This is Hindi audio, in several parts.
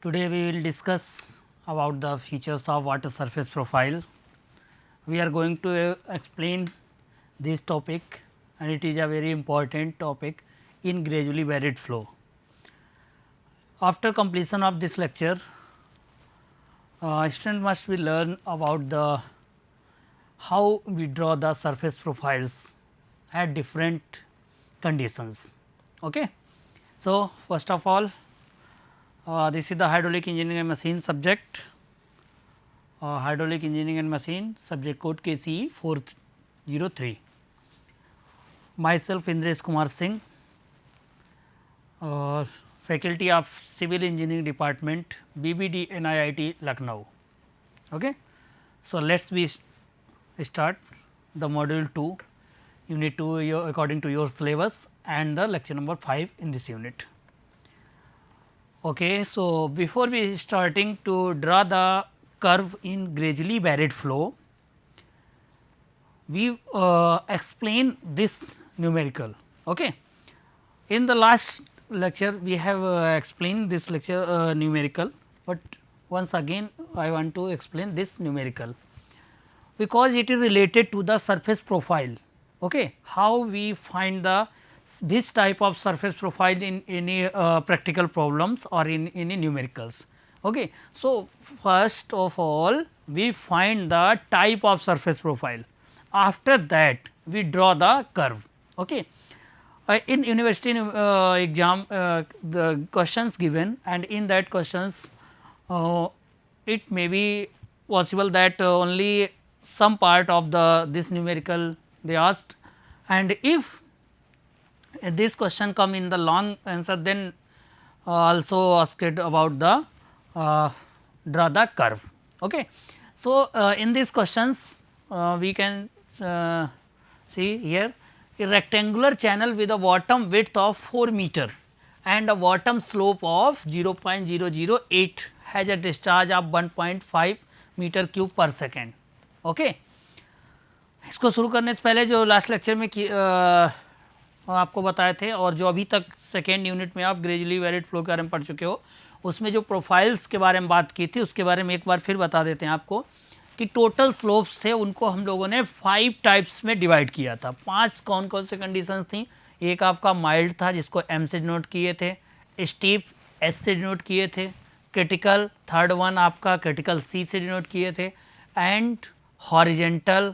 Today we will discuss about the features of water surface profile. We are going to explain this topic and it is a very important topic in gradually varied flow. After completion of this lecture, student must be learn about the how we draw the surface profiles at different conditions. Okay. So, first of all, this is the hydraulic engineering and machine subject, hydraulic engineering and machine subject code KCE 403. Myself Indresh Kumar Singh, faculty of civil engineering department BBD NIIT Lucknow. Okay. So, let us be start the module 2 unit 2 according to your syllabus and the lecture number 5 in this unit. Okay, so, before we starting to draw the curve in gradually varied flow, we explain this numerical. Okay. In the last lecture we have explained this lecture numerical, but once again I want to explain this numerical because it is related to the surface profile. Okay. How we find the this type of surface profile in any practical problems or in any numericals. Okay. So, first of all we find the type of surface profile, after that we draw the curve. Okay. In university exam the questions given, and in that questions it may be possible that only some part of the this numerical they asked, and if this question come in the long answer, then also asked about the draw the curve. Okay. So, in these questions we can see here a rectangular channel with a bottom width of 4 meter and a bottom slope of 0.008 has a discharge of 1.5 meter cube per second. Okay. इसको शुरू करने से पहले जो लास्ट लेक्चर में आपको बताए थे और जो अभी तक सेकेंड यूनिट में आप ग्रेजुअली वेरिड फ्लो के बारे में पढ़ चुके हो, उसमें जो प्रोफाइल्स के बारे में बात की थी उसके बारे में एक बार फिर बता देते हैं आपको कि टोटल स्लोप्स थे उनको हम लोगों ने 5 टाइप्स में डिवाइड किया था। 5 कौन कौन से कंडीशंस थी। एक आपका माइल्ड था जिसको एम से डिनोट किए थे, स्टीप एस से डिनोट किए थे, क्रिटिकल थर्ड वन आपका क्रिटिकल सी से डिनोट किए थे, and horizontal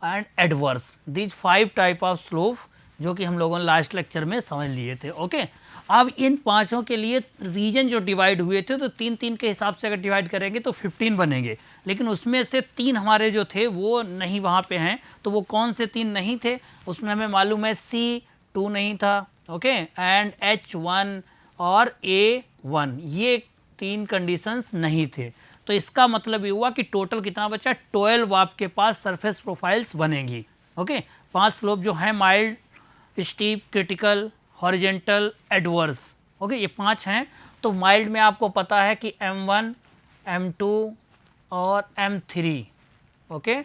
and adverse. These 5 type of slope जो कि हम लोगों ने लास्ट लेक्चर में समझ लिए थे। ओके। अब इन पांचों के लिए रीजन जो डिवाइड हुए थे तो 3-3 के हिसाब से अगर डिवाइड करेंगे तो 15 बनेंगे, लेकिन उसमें से 3 हमारे जो थे वो नहीं वहाँ पे हैं। तो वो कौन से 3 नहीं थे, उसमें हमें मालूम है C2 नहीं था, ओके, एंड H1 और A1, ये 3 कंडीशंस नहीं थे। तो इसका मतलब ये हुआ कि टोटल कितना बचा, 12 आपके पास सरफेस प्रोफाइल्स बनेगी। ओके। 5 स्लोप जो हैं mild, steep, critical, horizontal, adverse. Okay, ये 5 हैं। तो माइल्ड में आपको पता है कि M1, M2 और M3, ओके,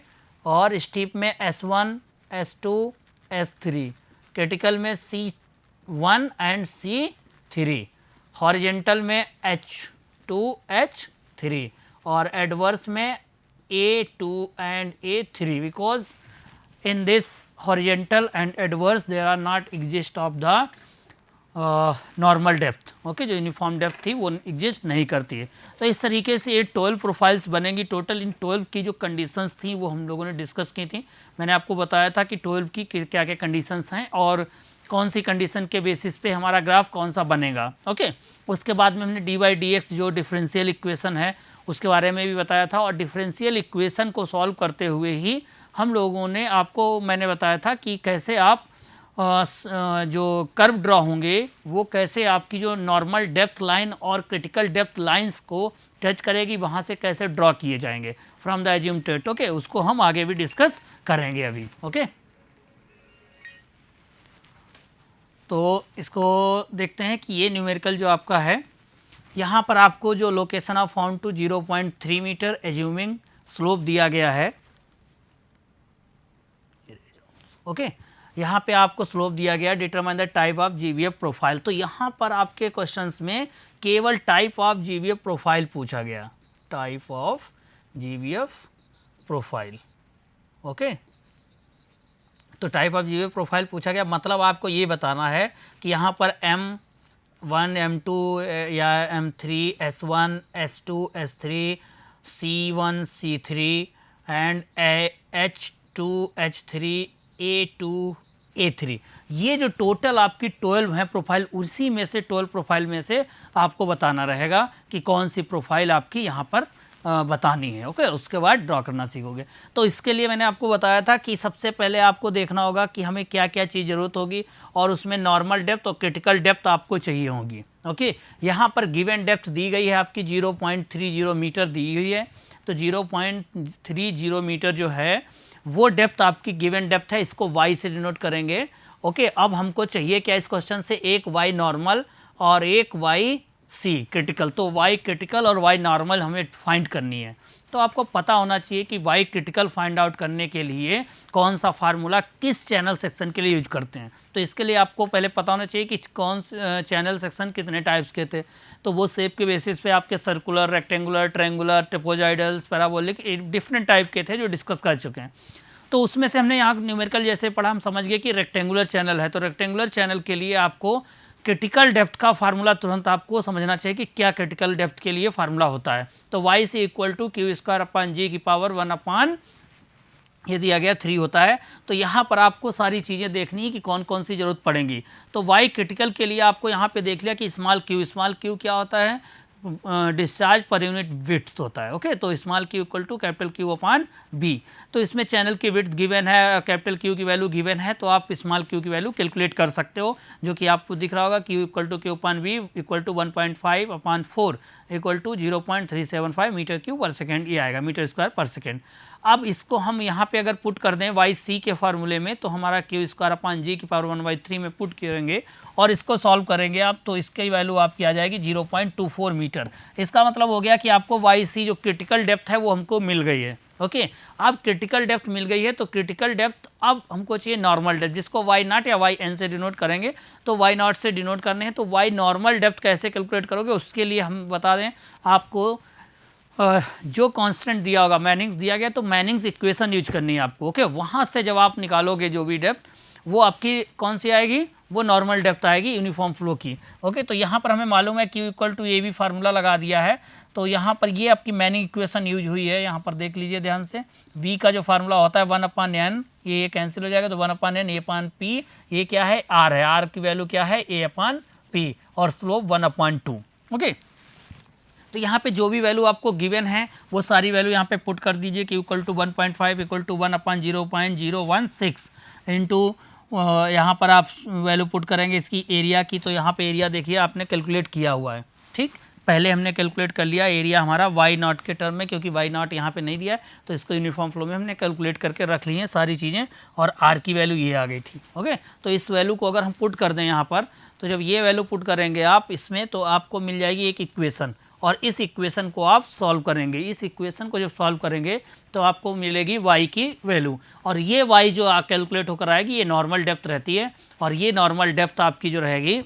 और स्टीप में S1, S2, S3, क्रिटिकल में C1 एंड C3, हॉरिजेंटल में H2, H3 और एडवर्स में A2 and A3, because in this horizontal and adverse there are not exist of the normal depth. okay, जो यूनिफॉर्म डेप्थ थी वो एग्जिस्ट नहीं करती है। तो इस तरीके से ये 12 प्रोफाइल्स बनेंगी। टोटल इन 12 की जो कंडीशंस थी वो हम लोगों ने डिस्कस की थी। मैंने आपको बताया था कि 12 की क्या क्या कंडीशंस हैं और कौन सी कंडीशन के बेसिस पे हमारा ग्राफ कौन सा बनेगा। ओके। उसके बाद में हमने डी बाई डी एक्स जो डिफरेंशियल इक्वेशन है उसके बारे में भी बताया था, और डिफरेंशियल इक्वेशन को सॉल्व करते हुए ही हम लोगों ने आपको मैंने बताया था कि कैसे आप जो कर्व ड्रॉ होंगे वो कैसे आपकी जो नॉर्मल डेप्थ लाइन और क्रिटिकल डेप्थ लाइंस को टच करेगी, वहाँ से कैसे ड्रॉ किए जाएंगे फ्रॉम द एज्यूम्ड। ओके, उसको हम आगे भी डिस्कस करेंगे अभी। ओके। तो इसको देखते हैं कि ये न्यूमेरिकल जो आपका है, यहाँ पर आपको जो location of found to 0.3 metre assuming slope दिया गया है। ओके, यहाँ पे आपको स्लोप दिया गया determine the type of GVF profile. तो यहाँ पर आपके क्वेश्चंस में केवल टाइप ऑफ जीवीएफ प्रोफाइल पूछा गया, type of GVF profile. Okay, तो टाइप ऑफ जीवीएफ प्रोफाइल पूछा गया, मतलब आपको ये बताना है कि यहाँ पर M1 M2 या M3 S1 S2 S3 C1 C3 and H2 H3 A2 A3, ये जो टोटल आपकी 12 है प्रोफाइल, उसी में से 12 प्रोफाइल में से आपको बताना रहेगा कि कौन सी प्रोफाइल आपकी यहाँ पर बतानी है। ओके, उसके बाद ड्रॉ करना सीखोगे। तो इसके लिए मैंने आपको बताया था कि सबसे पहले आपको देखना होगा कि हमें क्या क्या चीज़ ज़रूरत होगी, और उसमें नॉर्मल डेप्थ और क्रिटिकल डेप्थ आपको चाहिए होगी। ओके, यहाँ पर गिवन डेप्थ दी गई है आपकी 0.30 मीटर दी हुई है, तो 0.30 मीटर जो है वो डेप्थ आपकी गिवन डेप्थ है, इसको y से डिनोट करेंगे। ओके, अब हमको चाहिए क्या इस क्वेश्चन से, एक y नॉर्मल और एक y सी क्रिटिकल। तो y क्रिटिकल और y नॉर्मल हमें फाइंड करनी है। तो आपको पता होना चाहिए कि y क्रिटिकल फाइंड आउट करने के लिए कौन सा फार्मूला किस चैनल सेक्शन के लिए यूज करते हैं। तो इसके लिए आपको पहले पता होना चाहिए कि कौन चैनल सेक्शन कितने टाइप्स के थे। तो वो शेप के बेसिस पे आपके circular, rectangular, triangular, trapezoidals, parabolic, different type के थे जो डिस्कस कर चुके हैं। तो उसमें से हमने यहाँ न्यूमेरिकल जैसे पढ़ा, हम समझ गए कि रेक्टेंगुलर चैनल है, तो रेक्टेंगुलर चैनल के लिए आपको क्रिटिकल डेप्थ का फार्मूला तुरंत आपको समझना चाहिए कि क्या क्रिटिकल डेप्थ के लिए फार्मूला होता है। तो y से equal to q square upon g की पावर 1 अपान ये दिया गया 3 होता है। तो यहाँ पर आपको सारी चीज़ें देखनी है कि कौन कौन सी जरूरत पड़ेंगी। तो y क्रिटिकल के लिए आपको यहाँ पे देख लिया कि स्मॉल क्यू क्या होता है, डिस्चार्ज पर यूनिट विड्थ होता है। ओके, तो small Q equal to capital Q upon B. तो इसमें चैनल की विड्थ गिवन है, कैपिटल क्यू की वैल्यू गिवन है, तो आप स्मॉल क्यू की वैल्यू कैलकुलेट कर सकते हो, जो कि आपको दिख रहा होगा Q equal to Q upon B equal to 1.5 upon 4 equal to 0.375 metre cube पर सेकेंड, ये आएगा मीटर स्क्वायर पर सेकेंड। अब इसको हम यहाँ पे अगर पुट कर दें वाई सी के फार्मूले में, तो हमारा क्यू स्क्वायर अपान जी की पावर 1/3 में पुट करेंगे और इसको सॉल्व करेंगे आप, तो इसकी वैल्यू आपकी आ जाएगी 0.24 मीटर। इसका मतलब हो गया कि आपको वाई सी जो क्रिटिकल डेप्थ है वो हमको मिल गई है। ओके, अब क्रिटिकल डेप्थ मिल गई है, तो क्रिटिकल डेप्थ अब हमको चाहिए नॉर्मल डेप्थ, जिसको वाई नॉट या वाई एन से डिनोट करेंगे। तो वाई नॉट से डिनोट करने हैं, तो वाई नॉर्मल डेप्थ कैसे कैलकुलेट करोगे, उसके लिए हम बता दें आपको जो कांस्टेंट दिया होगा, मैनिंग्स दिया गया, तो मैनिंग्स इक्वेशन यूज करनी है आपको। ओके, वहाँ से जब आप निकालोगे जो भी डेप्थ, वो आपकी कौन सी आएगी, वो नॉर्मल डेप्थ आएगी यूनिफॉर्म फ्लो की। ओके, तो यहाँ पर हमें मालूम है Q equal to A B formula लगा दिया है, तो यहाँ पर ये आपकी मैनिंग इक्वेशन यूज हुई है। यहाँ पर देख लीजिए ध्यान से, v का जो फार्मूला होता है 1/n, ये कैंसिल हो जाएगा, तो 1/n a/p, ये क्या है r है, r की वैल्यू क्या है a/p, और स्लोप 1/2। ओके, तो यहाँ पे जो भी वैल्यू आपको गिवन है वो सारी वैल्यू यहाँ पे पुट कर दीजिए कि equal to 1.5 equal to 1/0.016 into यहाँ पर आप वैल्यू पुट करेंगे इसकी एरिया की। तो यहाँ पे एरिया देखिए आपने कैलकुलेट किया हुआ है, ठीक, पहले हमने कैलकुलेट कर लिया एरिया हमारा वाई नॉट के टर्म में, क्योंकि वाई नॉट यहाँ पे नहीं दिया है, तो इसको यूनिफॉर्म फ्लो में हमने कैलकुलेट करके रख ली हैं सारी चीज़ें, और आर की वैल्यू ये आ गई थी। ओके, तो इस वैल्यू को अगर हम पुट कर दें यहाँ पर, तो जब ये वैल्यू पुट करेंगे आप इसमें, तो आपको मिल जाएगी एक इक्वेशन, और इस इक्वेशन को आप सॉल्व करेंगे। इस इक्वेशन को जब सॉल्व करेंगे तो आपको मिलेगी y की वैल्यू, और ये y जो कैलकुलेट होकर आएगी ये नॉर्मल डेप्थ रहती है, और ये नॉर्मल डेप्थ आपकी जो रहेगी,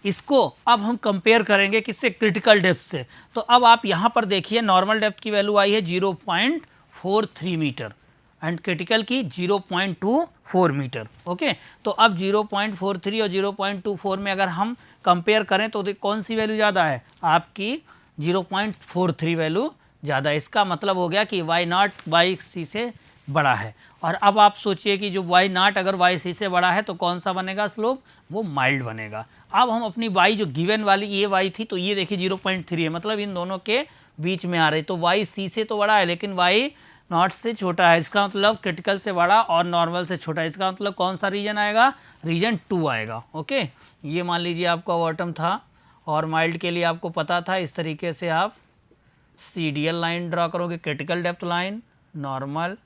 इसको अब हम कंपेयर करेंगे किससे, क्रिटिकल डेप्थ से। तो अब आप यहाँ पर देखिए नॉर्मल डेप्थ की वैल्यू आई है 0.43 मीटर एंड क्रिटिकल की 0.24 मीटर। ओके, तो अब 0.43 और 0.24 में अगर हम कंपेयर करें तो कौन सी वैल्यू ज़्यादा है, आपकी 0.43 वैल्यू ज़्यादा। इसका मतलब हो गया कि वाई नॉट वाई सी से बड़ा है। और अब आप सोचिए कि जो वाई नॉट अगर वाई सी से बड़ा है तो कौन सा बनेगा स्लोप, वो माइल्ड बनेगा। अब हम अपनी वाई जो गिवन वाली ये वाई थी, तो ये देखिए 0.3 है, मतलब इन दोनों के बीच में आ रही, तो वाई सी से तो बड़ा है लेकिन वाई नॉट से छोटा है। इसका मतलब क्रिटिकल से बड़ा और नॉर्मल से छोटा है। इसका मतलब कौन सा रीजन आएगा, रीजन 2 आएगा। ओके, ये मान लीजिए आपका बॉटम था, और माइल्ड के लिए आपको पता था इस तरीके से आप CDL लाइन ड्रॉ करोगे, critical depth line, normal,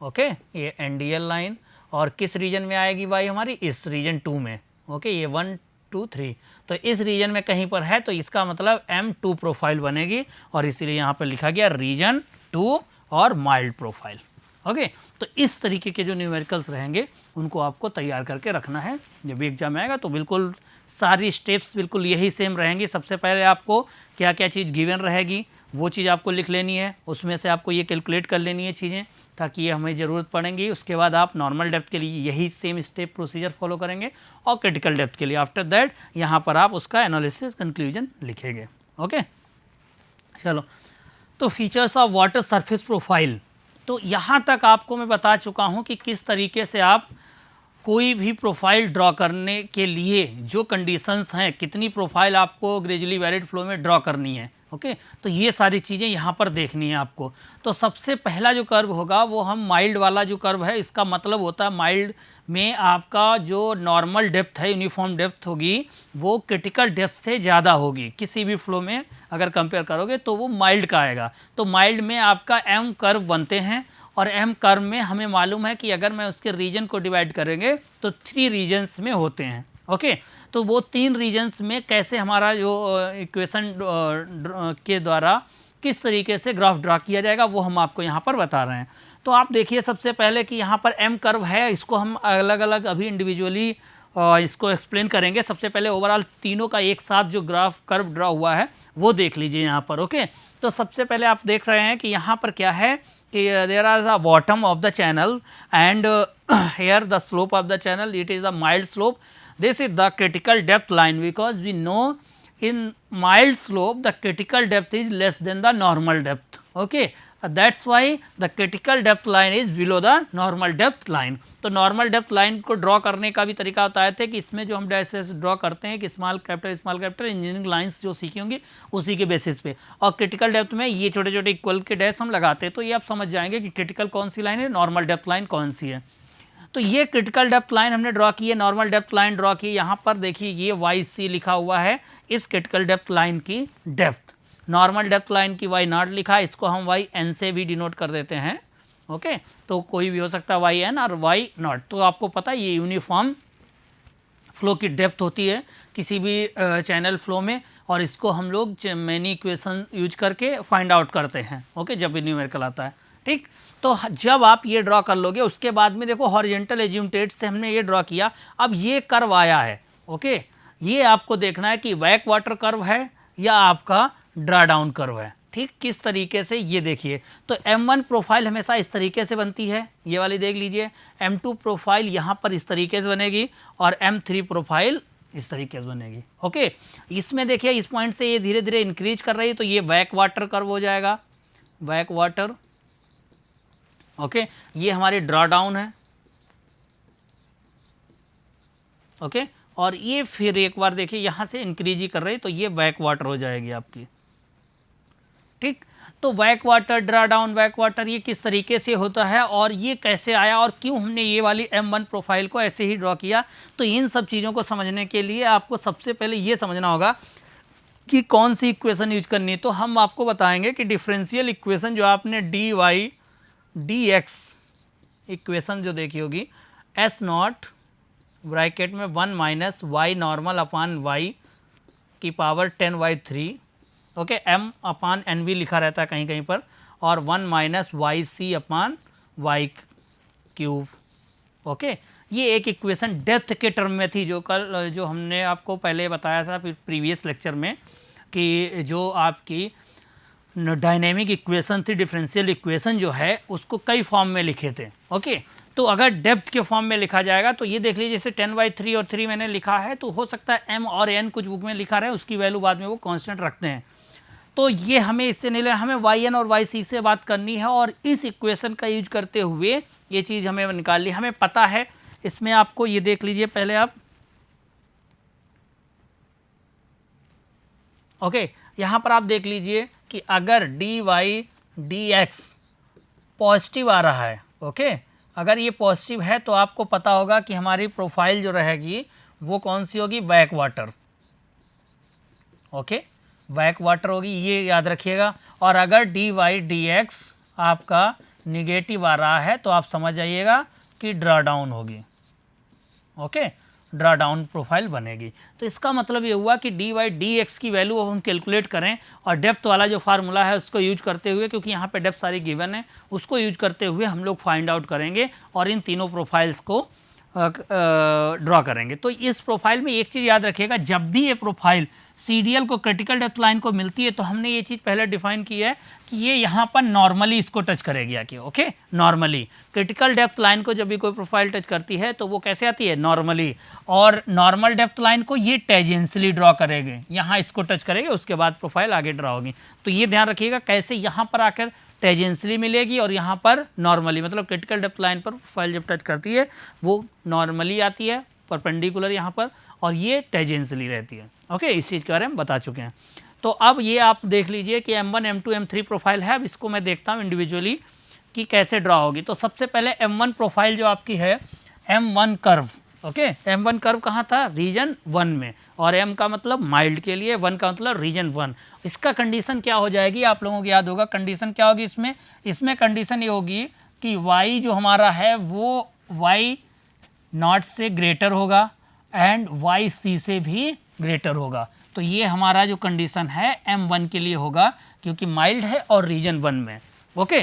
okay, ये NDL लाइन, और किस रीजन में आएगी वाई हमारी, इस रीजन 2 में। ओके, ये 1 2 3, तो इस रीजन में कहीं पर है, तो इसका मतलब M2 प्रोफाइल बनेगी, और इसीलिए यहाँ पर लिखा गया रीजन 2 और माइल्ड प्रोफाइल। ओके तो इस तरीके के जो न्यूमेरिकल्स रहेंगे उनको आपको तैयार करके रखना है, जब भी एग्जाम में आएगा तो बिल्कुल सारी स्टेप्स बिल्कुल यही सेम रहेंगी। सबसे पहले आपको क्या क्या चीज़ गिवन रहेगी वो चीज़ आपको लिख लेनी है, उसमें से आपको ये कैलकुलेट कर लेनी है चीज़ें, ताकि ये हमें ज़रूरत पड़ेंगी। उसके बाद आप नॉर्मल डेप्थ के लिए यही सेम स्टेप प्रोसीजर फॉलो करेंगे और क्रिटिकल डेप्थ के लिए आफ्टर दैट यहाँ पर आप उसका एनालिसिस कंक्लूजन लिखेंगे। ओके चलो, तो features of water surface profile, तो यहाँ तक आपको मैं बता चुका हूँ कि किस तरीके से आप कोई भी प्रोफाइल ड्रॉ करने के लिए जो कंडीशंस हैं, कितनी प्रोफाइल आपको ग्रेजुअली वैलिड फ्लो में ड्रॉ करनी है। ओके तो ये सारी चीज़ें यहाँ पर देखनी है आपको। तो सबसे पहला जो कर्व होगा वो हम माइल्ड वाला जो कर्व है, इसका मतलब होता है माइल्ड में आपका जो नॉर्मल डेप्थ है, यूनिफॉर्म डेप्थ होगी, वो क्रिटिकल डेप्थ से ज़्यादा होगी। किसी भी फ्लो में अगर कंपेयर करोगे तो वो माइल्ड का आएगा। तो माइल्ड में आपका एम कर्व बनते हैं और एम कर्व में हमें मालूम है कि अगर मैं उसके रीजन को डिवाइड करेंगे तो 3 रीजन्स में होते हैं। ओके तो वो 3 रीजन्स में कैसे हमारा जो इक्वेशन के द्वारा किस तरीके से ग्राफ ड्रा किया जाएगा वो हम आपको यहाँ पर बता रहे हैं। तो आप देखिए सबसे पहले कि यहाँ पर एम कर्व है, इसको हम अलग अलग अभी इंडिविजुअली इसको एक्सप्लेन करेंगे। सबसे पहले ओवरऑल तीनों का एक साथ जो ग्राफ कर्व ड्रा हुआ है वो देख लीजिए यहाँ पर। ओके तो सबसे पहले आप देख रहे हैं कि यहाँ पर क्या है कि there are the bottom of the channel and here the slope of the channel, it is the mild slope. This is the critical depth line because we know in mild slope the critical depth is less than the normal depth. Okay, that's why the critical depth line is below the normal depth line. तो नॉर्मल डेप्थ लाइन को ड्रॉ करने का भी तरीका बताए थे कि इसमें जो हम डैशेस ड्रॉ करते हैं कि स्मॉल कैपिटल इंजीनियरिंग लाइंस जो सीखी होंगी उसी के बेसिस पे, और क्रिटिकल डेप्थ में ये छोटे छोटे इक्वल के डैश हम लगाते हैं। तो ये आप समझ जाएंगे कि क्रिटिकल कौन सी लाइन है, नॉर्मल डेप्थ लाइन कौन सी है। तो ये क्रिटिकल डेप्थ लाइन हमने ड्रॉ की है, नॉर्मल डेप्थ लाइन ड्रॉ की। यहाँ पर देखिए ये वाई सी लिखा हुआ है इस क्रिटिकल डेप्थ लाइन की डेप्थ, नॉर्मल डेप्थ लाइन की वाई नॉट लिखा है, इसको हम वाई एन से भी डिनोट कर देते हैं। ओके तो कोई भी हो सकता है वाई एन और वाई नॉट। तो आपको पता है ये यूनिफॉर्म फ्लो की डेप्थ होती है किसी भी चैनल फ्लो में, और इसको हम लोग मैनी इक्वेशन यूज करके फाइंड आउट करते हैं। ओके जब भी न्यूमेरिकल आता है। ठीक, तो जब आप ये ड्रॉ कर लोगे उसके बाद में देखो हॉरिजॉन्टल एज्यूमटेड से हमने ये ड्रॉ किया, अब ये कर्व आया है। ओके ये आपको देखना है कि बैक वाटर कर्व है या आपका ड्रा डाउन कर्व है। ठीक, किस तरीके से ये देखिए, तो M1 प्रोफाइल हमेशा इस तरीके से बनती है, ये वाली देख लीजिए। M2 प्रोफाइल यहाँ पर इस तरीके से बनेगी और M3 प्रोफाइल इस तरीके से बनेगी। ओके इसमें देखिए इस पॉइंट से ये धीरे धीरे इंक्रीज कर रही है, तो ये बैक वाटर कर्व हो जाएगा, बैक वाटर। ओके ये हमारी ड्रा डाउन है। ओके और ये फिर एक बार देखिए यहाँ से इंक्रीज ही कर रही है, तो ये बैक वाटर हो जाएगी आपकी। ठीक, तो back water, draw down, back water ये किस तरीके से होता है और ये कैसे आया और क्यों हमने ये वाली M1 प्रोफाइल को ऐसे ही ड्रॉ किया। तो इन सब चीज़ों को समझने के लिए आपको सबसे पहले ये समझना होगा कि कौन सी इक्वेशन यूज करनी है। तो हम आपको बताएंगे कि डिफरेंशियल इक्वेशन जो आपने D Y D X equation जो देखी होगी, एस नॉट ब्रैकेट में 1 minus Y normal upon Y की power 10/3, okay M upon N भी लिखा रहता है कहीं कहीं पर, और 1 minus Y C upon Y cube. Okay ये एक इक्वेशन डेप्थ के टर्म में थी, जो हमने आपको पहले बताया था प्रीवियस लेक्चर में कि जो आपकी डायनेमिक इक्वेशन थी, डिफरेंशियल इक्वेशन जो है उसको कई फॉर्म में लिखे थे। ओके तो अगर डेप्थ के फॉर्म में लिखा जाएगा तो ये देख लीजिए जैसे 10/3 और 3 मैंने लिखा है, तो हो सकता है m और n कुछ बुक में लिखा रहे, उसकी वैल्यू बाद में वो कांस्टेंट रखते हैं। तो ये हमें इससे नहीं लेना, हमें yn और yc से बात करनी है, और इस इक्वेशन का यूज करते हुए ये चीज़ हमें निकालनी, हमें पता है। इसमें आपको ये देख लीजिए पहले आप, ओके यहाँ पर आप देख लीजिए कि अगर d Y D x positive आ रहा है, ओके अगर ये पॉजिटिव है तो आपको पता होगा कि हमारी प्रोफाइल जो रहेगी वो कौन सी होगी, back water. Okay back water होगी, ये याद रखिएगा। और अगर डी वाई डी एक्स आपका निगेटिव आ रहा है तो आप समझ जाइएगा कि ड्रा डाउन होगी। ओके ड्रा डाउन प्रोफाइल बनेगी। तो इसका मतलब ये हुआ कि dy dx की वैल्यू अब हम कैलकुलेट करें और डेप्थ वाला जो फार्मूला है उसको यूज करते हुए, क्योंकि यहाँ पे डेप्थ सारी गिवन है, उसको यूज करते हुए हम लोग फाइंड आउट करेंगे और इन तीनों प्रोफाइल्स को ड्रॉ करेंगे। तो इस प्रोफाइल में एक चीज़ याद रखिएगा, जब भी ये प्रोफाइल CDL को क्रिटिकल डेप्थ लाइन को मिलती है तो हमने ये चीज़ पहले डिफाइन की है कि ये यहाँ पर नॉर्मली इसको टच करेगी आके। Okay, normally critical depth line को जब भी कोई प्रोफाइल टच करती है तो वो कैसे आती है, नॉर्मली, और नॉर्मल डेप्थ लाइन को ये टेजेंशियली ड्रॉ करेंगे, यहाँ इसको टच करेंगे, उसके बाद प्रोफाइल आगे ड्रॉ होगी। तो ये ध्यान रखिएगा कैसे यहाँ पर आकर टेजेंशियली मिलेगी और यहाँ पर नॉर्मली, मतलब क्रिटिकल डेप्थ लाइन पर प्रोफाइल जब टच करती है वो नॉर्मली आती है परपेंडिकुलर यहाँ पर, और ये टेजेंशियली रहती है। ओके, इस चीज़ के बारे में बता चुके हैं। तो अब ये आप देख लीजिए कि M1 M2 M3 प्रोफाइल है। अब इसको मैं देखता हूँ इंडिविजुअली कि कैसे ड्रॉ होगी। तो सबसे पहले M1 प्रोफाइल जो आपकी है, M1 curve. Okay, M1 curve कहाँ था, रीजन 1 में, और M का मतलब माइल्ड के लिए, 1 का मतलब रीजन 1। इसका कंडीशन क्या हो जाएगी, आप लोगों को याद होगा कंडीशन क्या होगी इसमें कंडीशन ये होगी कि y जो हमारा है वो y0 से ग्रेटर होगा एंड yc से भी ग्रेटर होगा। तो ये हमारा जो कंडीशन है M1 के लिए होगा, क्योंकि माइल्ड है और रीजन 1 में। ओके,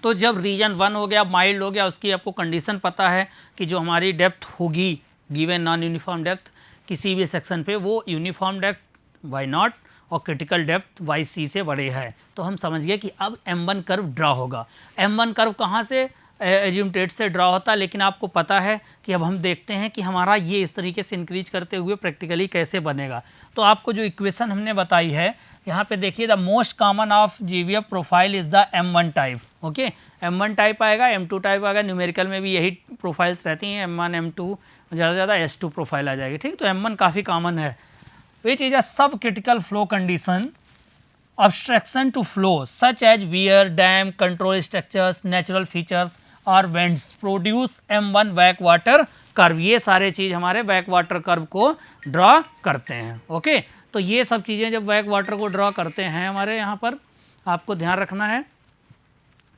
तो जब रीजन 1 हो गया, माइल्ड हो गया, उसकी आपको कंडीशन पता है कि जो हमारी डेप्थ होगी गिवन नॉन यूनिफॉर्म डेप्थ किसी भी सेक्शन पे, वो यूनिफॉर्म डेप्थ y0 और क्रिटिकल डेप्थ yc से बड़े है। तो हम समझ गए कि अब M1 कर्व ड्रा होगा। M1 कर्व कहाँ से, एज्यूमटेड से ड्रा होता है, लेकिन आपको पता है कि अब हम देखते हैं कि हमारा ये इस तरीके से इंक्रीज करते हुए प्रैक्टिकली कैसे बनेगा। तो आपको जो इक्वेशन हमने बताई है यहाँ पे देखिए, the most common of GVF profile is the M1 type. Okay, M1 type आएगा, M2 टाइप आएगा, न्यूमेरिकल में भी यही प्रोफाइल्स रहती हैं, M1 M2, ज़्यादा से ज़्यादा S2 प्रोफाइल आ जाएगी। ठीक, तो M1 काफ़ी कॉमन है। विच इज़ अ सब critical flow condition obstruction to flow such as weir, dam, control structures, natural features और vents produce M1 backwater curve। ये सारे चीज़ हमारे बैकवाटर कर्व को ड्रॉ करते हैं। ओके, तो ये सब चीज़ें जब बैकवाटर को ड्रॉ करते हैं हमारे यहाँ पर, आपको ध्यान रखना है,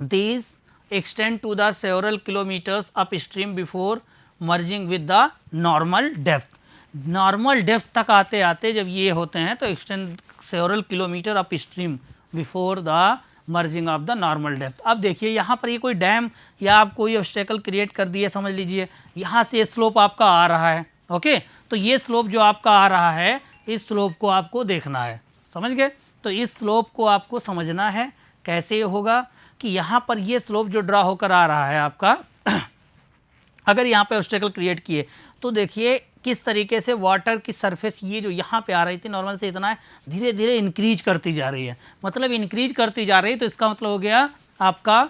these extend to the several kilometers upstream before merging with the normal depth। Normal depth तक आते आते जब ये होते हैं तो extend several kilometre up stream before the merging of the normal depth. अब देखिए यहाँ पर ये कोई डैम या आप कोई ऑब्स्टेकल क्रिएट कर दिए, समझ लीजिए यहाँ से स्लोप आपका आ रहा है। ओके, तो ये स्लोप जो आपका आ रहा है, इस स्लोप को आपको देखना है, समझ गए। तो इस स्लोप को आपको समझना है कैसे होगा कि यहाँ पर ये स्लोप जो ड्रा होकर आ रहा है आपका, अगर यहाँ पे ऑब्स्टेकल क्रिएट किए तो देखिए किस तरीके से वाटर की सरफेस ये जो यहाँ पे आ रही थी नॉर्मल से इतना है, धीरे धीरे इंक्रीज करती जा रही है, मतलब इंक्रीज करती जा रही है। तो इसका मतलब हो गया आपका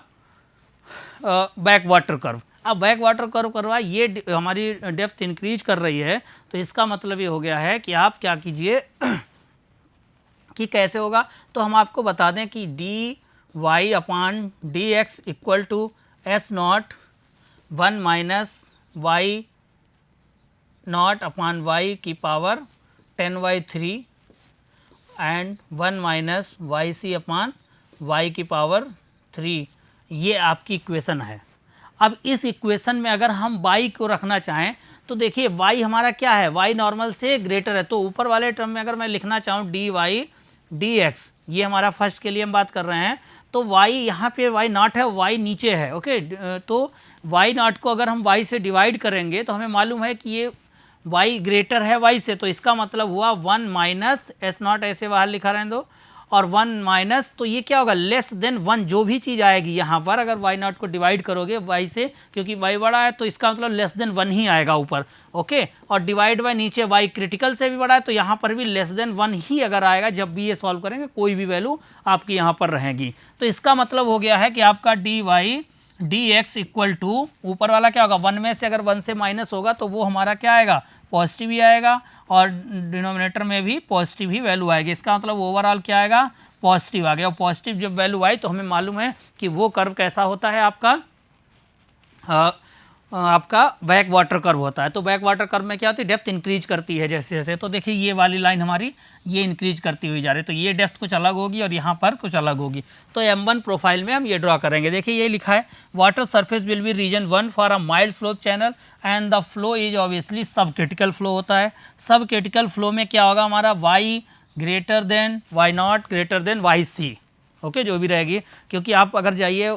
बैक वाटर कर्व। अब बैक वाटर कर्व करवा ये हमारी डेप्थ इंक्रीज कर रही है, तो इसका मतलब ये हो गया है कि आप क्या कीजिए कि कैसे होगा। तो हम आपको बता दें कि dy upon dx equal to S0 1 minus y not upon y की power 10/3 and 1 minus yc upon y की पावर 3, ये आपकी इक्वेशन है। अब इस इक्वेशन में अगर हम y को रखना चाहें तो देखिए y हमारा क्या है, y नॉर्मल से ग्रेटर है, तो ऊपर वाले टर्म में अगर मैं लिखना चाहूँ dy dx, ये हमारा फर्स्ट के लिए हम बात कर रहे हैं, तो y यहाँ पे y0 है, y नीचे है। ओके, तो y0 को अगर हम y से डिवाइड करेंगे तो हमें मालूम है कि ये y ग्रेटर है y से, तो इसका मतलब हुआ 1 माइनस S0 ऐसे बाहर लिखा रहने दो, और 1 माइनस, तो ये क्या होगा, लेस देन 1 जो भी चीज़ आएगी यहाँ पर, अगर y0 को डिवाइड करोगे y से, क्योंकि y बड़ा है तो इसका मतलब लेस देन 1 ही आएगा ऊपर। ओके, और डिवाइड बाय नीचे y क्रिटिकल से भी बड़ा है तो यहाँ पर भी लेस देन 1 ही अगर आएगा, जब भी ये सॉल्व करेंगे कोई भी वैल्यू आपकी यहाँ पर रहेगी। तो इसका मतलब हो गया है कि आपका dy dx इक्वल टू, ऊपर वाला क्या होगा, 1 में से अगर 1 से माइनस होगा तो वो हमारा क्या आएगा, पॉजिटिव ही आएगा, और डिनोमिनेटर में भी पॉजिटिव ही वैल्यू आएगी। इसका मतलब ओवरऑल क्या आएगा, पॉजिटिव आ गया। और पॉजिटिव जब वैल्यू आई तो हमें मालूम है कि वो कर्व कैसा होता है आपका, आपका बैक वाटर कर्व होता है। तो बैक वाटर कर्व में क्या होती है, डेप्थ इंक्रीज करती है जैसे जैसे। तो देखिए ये वाली लाइन हमारी ये इंक्रीज करती हुई जा रही है, तो ये डेप्थ कुछ अलग होगी और यहाँ पर कुछ अलग होगी। तो M1 प्रोफाइल में हम ये ड्रॉ करेंगे। देखिए ये लिखा है water surface will be region 1 for a mild slope channel and the flow is obviously subcritical flow होता है। सब क्रिटिकल फ्लो में क्या होगा हमारा y greater than y0 greater than yc, okay जो भी रहेगी। क्योंकि आप अगर जाइए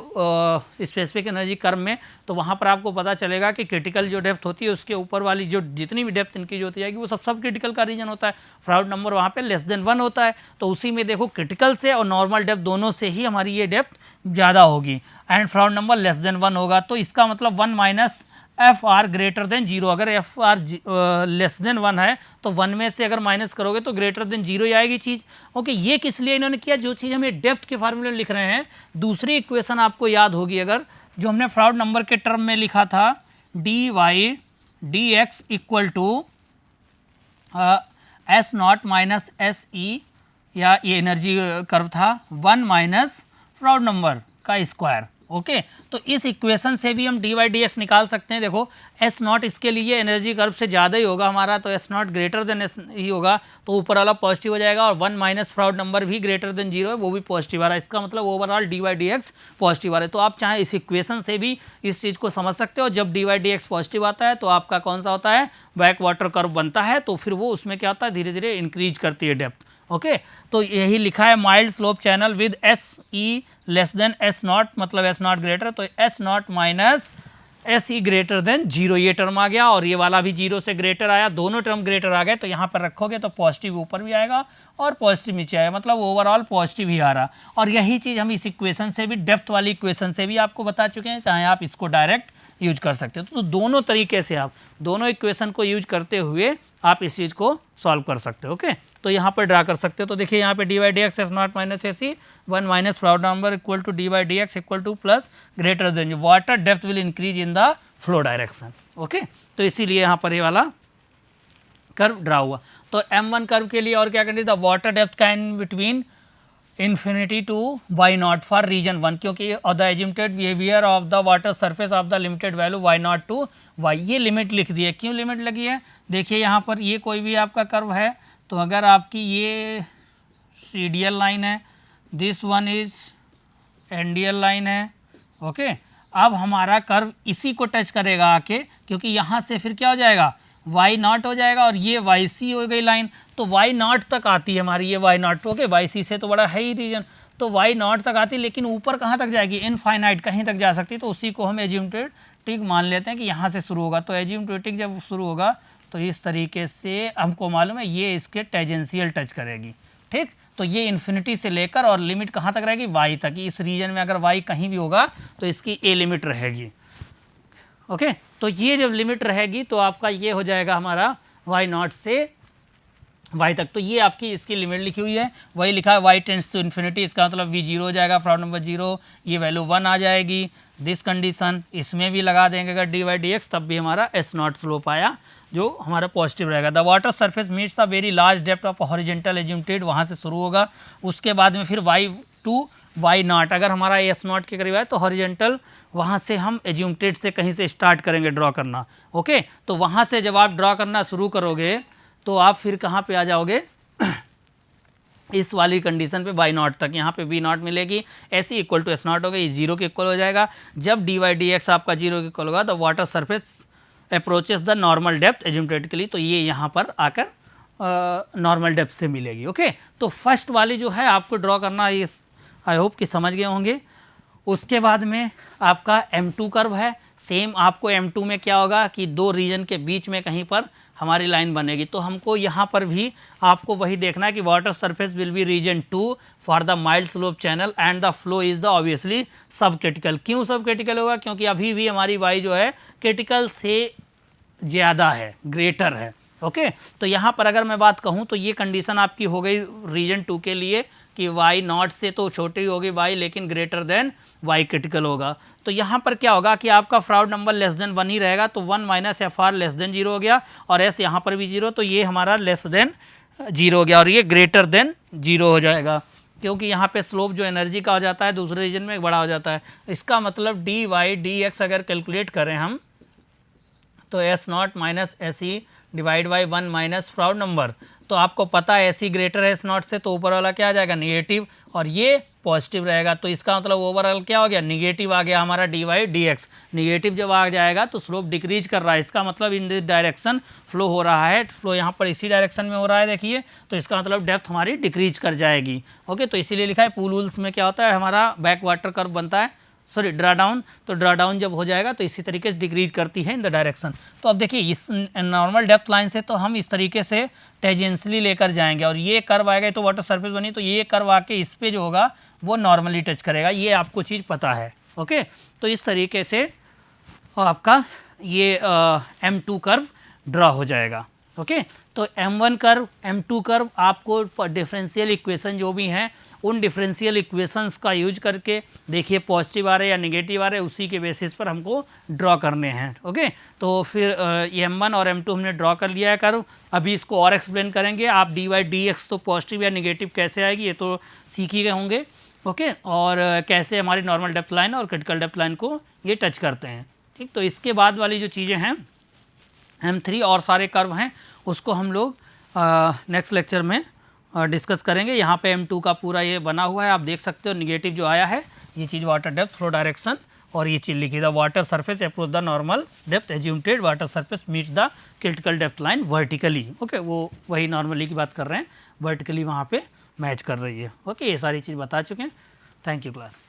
स्पेसिफिक एनर्जी कर्व में तो वहाँ पर आपको पता चलेगा कि क्रिटिकल जो डेप्थ होती है उसके ऊपर वाली जो जितनी भी डेप्थ इंक्रीज होती जाएगी वो सब क्रिटिकल का रीजन होता है। फ्राउड नंबर वहाँ पे लेस देन 1 होता है, तो उसी में देखो क्रिटिकल से और नॉर्मल डेप्थ दोनों से ही हमारी ये डेप्थ ज़्यादा होगी and Froude number less than 1 होगा। तो इसका मतलब 1 minus F R greater than 0। अगर एफ आर लेस देन 1 है तो 1 में से अगर माइनस करोगे तो ग्रेटर देन 0 ही आएगी चीज़। ओके ये किस लिए इन्होंने किया, जो चीज़ हम ये डेप्थ के फार्मूले में लिख रहे हैं। दूसरी इक्वेशन आपको याद होगी अगर, जो हमने फ्राउड नंबर के टर्म में लिखा था D Y D X equal to S not minus S E, या ये एनर्जी कर्व था 1 माइनस फ्राउड नंबर का स्क्वायर। ओके तो इस इक्वेशन से भी हम डी वाई डी एक्स निकाल सकते हैं। देखो एस नॉट इसके लिए एनर्जी कर्व से ज़्यादा ही होगा हमारा, तो s naught greater than s ही होगा, तो ऊपर वाला पॉजिटिव हो जाएगा। और 1 माइनस फ्राउड नंबर भी ग्रेटर देन 0 है, वो भी पॉजिटिव आ रहा है। इसका मतलब overall d Y D x positive आ रहा है। तो आप चाहे इस इक्वेशन से भी इस चीज़ को समझ सकते हो। जब D Y D x positive आता है तो आपका कौन सा होता है, बैक वाटर कर्व बनता है। तो फिर वो उसमें क्या होता है, धीरे धीरे इंक्रीज करती है डेप्थ। ओके तो यही लिखा है mild slope channel with S E less than S not, मतलब एस नॉट ग्रेटर, तो s not minus S E greater than 0 ये टर्म आ गया और ये वाला भी 0 से ग्रेटर आया, दोनों टर्म ग्रेटर आ गए। तो यहाँ पर रखोगे तो पॉजिटिव ऊपर भी आएगा और पॉजिटिव नीचे आएगा, मतलब ओवरऑल पॉजिटिव ही आ रहा। और यही चीज़ हम इस इक्वेशन से भी, डेप्थ वाली इक्वेशन से भी आपको बता चुके हैं, चाहे आप इसको डायरेक्ट यूज कर सकते हो। तो दोनों तरीके से आप दोनों इक्वेशन को यूज करते हुए आप इस चीज़ को सॉल्व कर सकते हो। ओके तो यहाँ पर ड्रा कर सकते हो। तो देखिए यहाँ पे D Y D X S not minus A C 1 minus Froude number equal to D Y D X equal to plus greater than water depth will increase in the flow direction. Okay तो इसीलिए यहाँ पर ये वाला कर्व ड्रा हुआ। तो M1 कर्व के लिए और क्या करनी, the water depth can between infinity to y0 for region 1, क्योंकि the assumed behavior of the water surface of the limited value y0 to y, ये लिमिट लिख दी है। क्यों लिमिट लगी है, देखिए यहाँ पर ये कोई भी आपका कर्व है, तो अगर आपकी ये सीडियल लाइन है, दिस वन इज एंडियल लाइन है। ओके अब हमारा कर्व इसी को टच करेगा आके, क्योंकि यहाँ से फिर क्या हो जाएगा, y0 हो जाएगा और ये yc हो गई लाइन, तो y0 तक आती है हमारी ये y0। ओके yc से तो बड़ा है ही रीजन, तो y0 तक आती है, लेकिन ऊपर कहाँ तक जाएगी, इनफाइनाइट कहीं तक जा सकती है। तो उसी को हम एजिम्प्टोटिक मान लेते हैं कि यहाँ से शुरू होगा। तो एजिम्प्टोटिक जब शुरू होगा तो इस तरीके से हमको मालूम है ये इसके टेजेंशियल टच करेगी। ठीक तो ये इन्फिनिटी से लेकर और लिमिट कहाँ तक रहेगी, y तक। इस रीजन में अगर y कहीं भी होगा तो इसकी a लिमिट रहेगी। ओके तो ये जब लिमिट रहेगी तो आपका ये हो जाएगा हमारा y0 से y तक। तो ये आपकी इसकी लिमिट लिखी हुई है, वही लिखा है y टेंड्स टू इन्फिनिटी, इसका मतलब v 0 हो जाएगा, फ्राउड नंबर 0, ये वैल्यू 1 आ जाएगी। दिस कंडीशन इसमें भी लगा देंगे अगर डी वाई डी एक्स, तब भी हमारा S0 स्लोप आया जो हमारा पॉजिटिव रहेगा। The water surface meets a very large depth of horizontal asymptotically, वहाँ से शुरू होगा। उसके बाद में फिर y2 y0, अगर हमारा S0 के करीब है तो हॉरिजेंटल वहाँ से हम एज्यूम्प्टेड से कहीं से स्टार्ट करेंगे ड्रॉ करना। ओके तो वहाँ से जब आप ड्रॉ करना शुरू करोगे तो आप फिर कहाँ पे आ जाओगे इस वाली कंडीशन पे y0 तक, यहाँ पे v0 मिलेगी, ऐसी इक्वल टू S0 होगा, ये 0 के इक्वल हो जाएगा। जब डी वाई डी एक्स आपका 0 के इक्वल होगा तो water surface approaches the normal depth asymptotically, तो ये यहाँ पर आकर नॉर्मल डेप्थ से मिलेगी। ओके तो फर्स्ट वाली जो है आपको ड्रॉ करना, ये आई होप कि समझ गए होंगे। उसके बाद में आपका M2 कर्व है, सेम आपको M2 में क्या होगा कि दो रीजन के बीच में कहीं पर हमारी लाइन बनेगी। तो हमको यहाँ पर भी आपको वही देखना है कि water surface will be region 2 for the mild slope channel and the flow is the obviously subcritical. क्यों सब क्रिटिकल होगा, क्योंकि अभी भी हमारी y जो है क्रिटिकल से ज़्यादा है, ग्रेटर है। ओके तो यहाँ पर अगर मैं बात कहूँ तो ये कंडीशन आपकी हो गई रीजन 2 के लिए कि y0 से तो छोटी होगी y, लेकिन ग्रेटर देन y क्रिटिकल होगा। तो यहाँ पर क्या होगा कि आपका फ्राउड नंबर लेस देन 1 ही रहेगा, तो 1 minus F R less than 0 हो गया, और एस यहाँ पर भी 0, तो ये हमारा लेस देन 0 हो गया और ये ग्रेटर देन 0 हो जाएगा, क्योंकि यहाँ पे स्लोप जो एनर्जी का हो जाता है दूसरे रीजन में बड़ा हो जाता है। इसका मतलब डी वाई डी एक्स अगर कैलकुलेट करें हम तो s not minus S E divide by 1 minus proud number. तो आपको पता है एस ई ग्रेटर है एस नॉट से, तो ऊपर वाला क्या आ जाएगा नेगेटिव और ये पॉजिटिव रहेगा। तो इसका मतलब ओवरऑल क्या हो गया निगेटिव आ गया हमारा D Y D X. Negative जब आ जाएगा तो स्लोप डिक्रीज कर रहा है, इसका मतलब इन दिस डायरेक्शन फ्लो हो रहा है, फ्लो यहाँ पर इसी डायरेक्शन में हो रहा है देखिए। तो इसका मतलब डेप्थ हमारी डिक्रीज कर जाएगी। ओके, तो इसीलिए लिखा है पूल वूल्स में क्या होता है हमारा बैक वाटर कर्व बनता है, सॉरी ड्रा डाउन। तो ड्रा डाउन जब हो जाएगा तो इसी तरीके से डिक्रीज करती है इन द डायरेक्शन। तो अब देखिए इस नॉर्मल डेप्थ लाइन से तो हम इस तरीके से टेजेंशियली लेकर जाएंगे और ये कर्व आएगा, तो वाटर सरफेस बनी तो ये कर्व आके इस पे जो होगा वो नॉर्मली टच करेगा, ये आपको चीज़ पता है। ओके, तो इस तरीके से आपका ये M2 कर्व ड्रा हो जाएगा। ओके, तो M1 कर्व M2 कर्व आपको डिफरेंशियल इक्वेशन जो भी हैं उन डिफरेंशियल इक्वेशंस का यूज करके देखिए पॉजिटिव आ रहे या नेगेटिव आ रहे उसी के बेसिस पर हमको ड्रॉ करने हैं। ओके, तो फिर ये M1 और M2 हमने ड्रॉ कर लिया है कर्व। अभी इसको और एक्सप्लेन करेंगे। आप डी वाई डी एक्स तो पॉजिटिव या नेगेटिव कैसे आएगी ये तो सीख ही गए होंगे। ओके, और कैसे हमारी नॉर्मल डेप्थ लाइन और क्रिटिकल डेप्थ लाइन को ये टच करते हैं। ठीक, तो इसके बाद वाली जो चीज़ें हैं M3 और सारे कर्व हैं उसको हम लोग नेक्स्ट लेक्चर में डिस्कस करेंगे। यहाँ पे M2 का पूरा ये बना हुआ है, आप देख सकते हो निगेटिव जो आया है ये चीज़ वाटर डेप्थ फ्लो डायरेक्शन, और ये चीज़ लिखी the water surface approach the normal depth asymptotically water surface meet the critical depth line vertically. Okay, वो वही नॉर्मली की बात कर रहे हैं, वर्टिकली वहाँ पे मैच कर रही है। ओके, ये सारी चीज़ बता चुके हैं। Thank you class.